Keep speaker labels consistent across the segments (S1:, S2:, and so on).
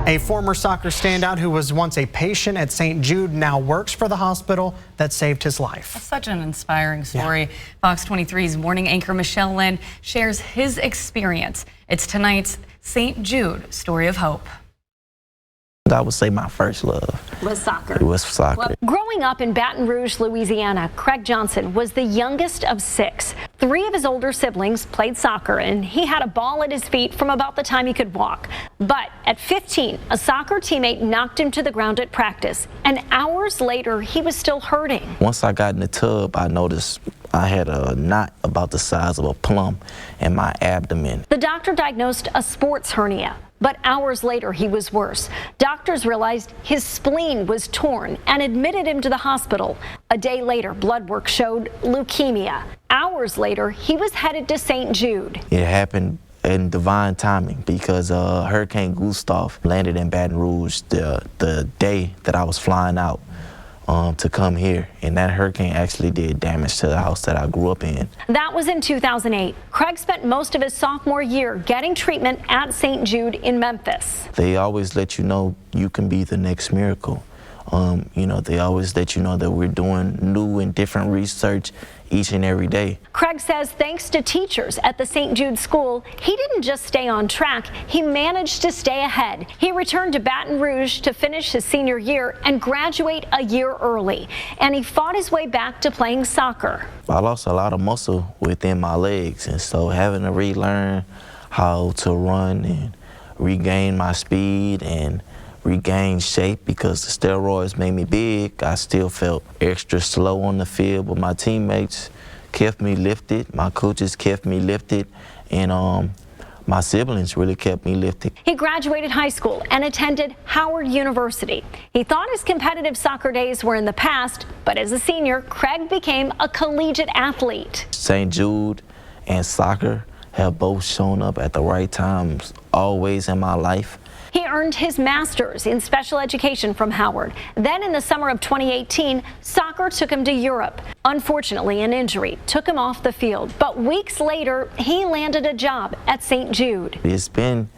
S1: A former soccer standout who was once a patient at St. Jude now works for the hospital that saved his life.
S2: That's such an inspiring story.
S1: Yeah.
S2: Fox 23's morning anchor Michelle Lynn shares his experience. It's tonight's St. Jude Story of Hope.
S3: I would say my first love
S4: was soccer.
S3: It was soccer.
S4: Growing up in Baton Rouge, Louisiana, Craig Johnson was the youngest of 6. 3 of his older siblings played soccer, and he had a ball at his feet from about the time he could walk. But at 15, a soccer teammate knocked him to the ground at practice, and hours later, he was still hurting.
S3: Once I got in the tub, I noticed I had a knot about the size of a plum in my abdomen.
S4: The doctor diagnosed a sports hernia, but hours later he was worse. Doctors realized his spleen was torn and admitted him to the hospital. A day later, blood work showed leukemia. Hours later, he was headed to St. Jude.
S3: It happened in divine timing because Hurricane Gustav landed in Baton Rouge the day that I was flying out to come here, and that hurricane actually did damage to the house that I grew up in.
S4: That was in 2008. Craig spent most of his sophomore year getting treatment at St. Jude in Memphis.
S3: They always let you know you can be the next miracle. They always let you know that we're doing new and different research each and every day.
S4: Craig says thanks to teachers at the St. Jude school, he didn't just stay on track, he managed to stay ahead. He returned to Baton Rouge to finish his senior year and graduate a year early. And he fought his way back to playing soccer.
S3: I lost a lot of muscle within my legs, and so having to relearn how to run and regain my speed and regain shape because the steroids made me big. I still felt extra slow on the field, but my teammates kept me lifted, my coaches kept me lifted, and my siblings really kept me lifted.
S4: He graduated high school and attended Howard University. He thought his competitive soccer days were in the past, but as a senior, Craig became a collegiate athlete.
S3: St. Jude and soccer have both shown up at the right times always in my life.
S4: He earned his master's in special education from Howard. Then in the summer of 2018, soccer took him to Europe. Unfortunately, an injury took him off the field. But weeks later, he landed a job at St. Jude.
S3: It's been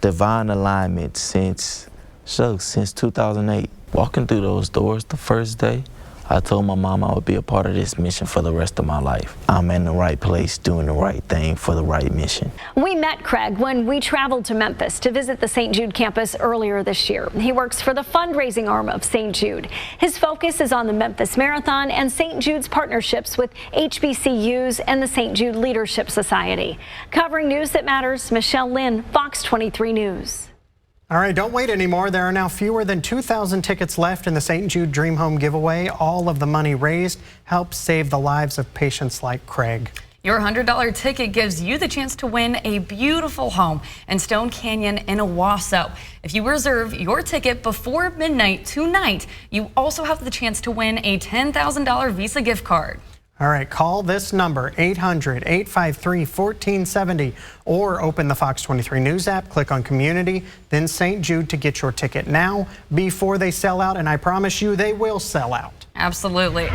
S3: divine alignment since 2008. Walking through those doors the first day, I told my mom I would be a part of this mission for the rest of my life. I'm in the right place doing the right thing for the right mission.
S4: We met Craig when we traveled to Memphis to visit the St. Jude campus earlier this year. He works for the fundraising arm of St. Jude. His focus is on the Memphis Marathon and St. Jude's partnerships with HBCUs and the St. Jude Leadership Society. Covering news that matters, Michelle Lynn, Fox 23 News.
S1: All right, don't wait anymore. There are now fewer than 2,000 tickets left in the St. Jude Dream Home giveaway. All of the money raised helps save the lives of patients like Craig.
S2: Your $100 ticket gives you the chance to win a beautiful home in Stone Canyon in Owasso. If you reserve your ticket before midnight tonight, you also have the chance to win a $10,000 Visa gift card.
S1: All right, call this number, 800-853-1470, or open the Fox 23 News app, click on Community, then St. Jude to get your ticket now before they sell out, and I promise you they will sell out.
S2: Absolutely.